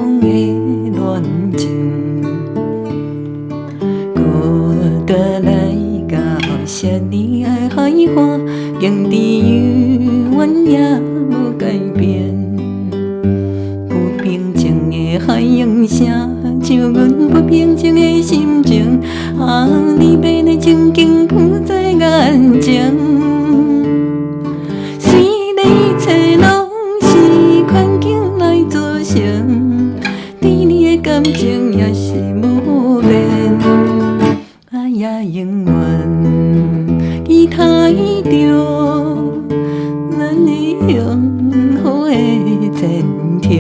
梦的恋情，孤单来到遐尼的海岸，经知永远也无改变。不平静的海洋声，像阮不平静的心情。啊，你要的情景浮在眼前。虽然一切拢是环境来造成，对你的感情也是无变。爱也永远期待着咱的幸福的前程。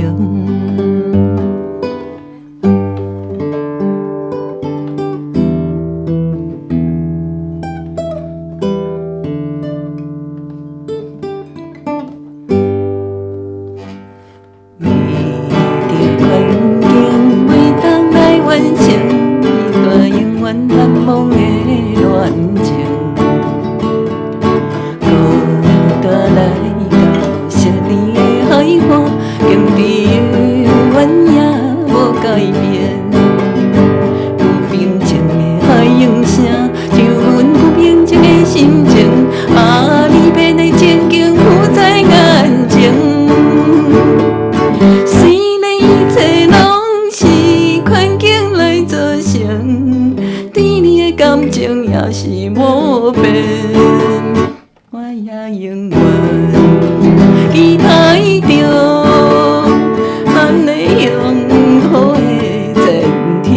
难忘的恋情，孤单来到遐尼的海岸，经知永远也无改变。不平静的海洋声，像阮不平静的心情。啊，离别的情景浮在眼前。虽然一切拢是环境来造成，对你的感情也是无变，我也永远期待着咱的幸福的前程。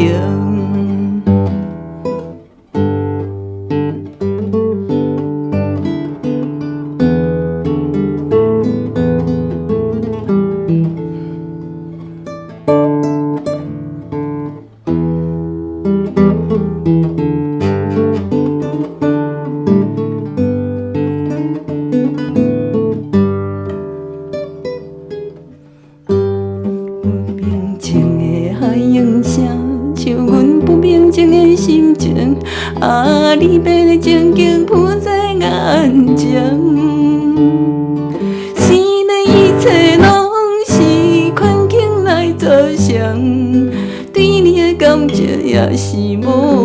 海洋声，像阮不平静的心情。啊，离别的情景浮在眼前。虽然一切拢是环境来造成，对你的感情也是无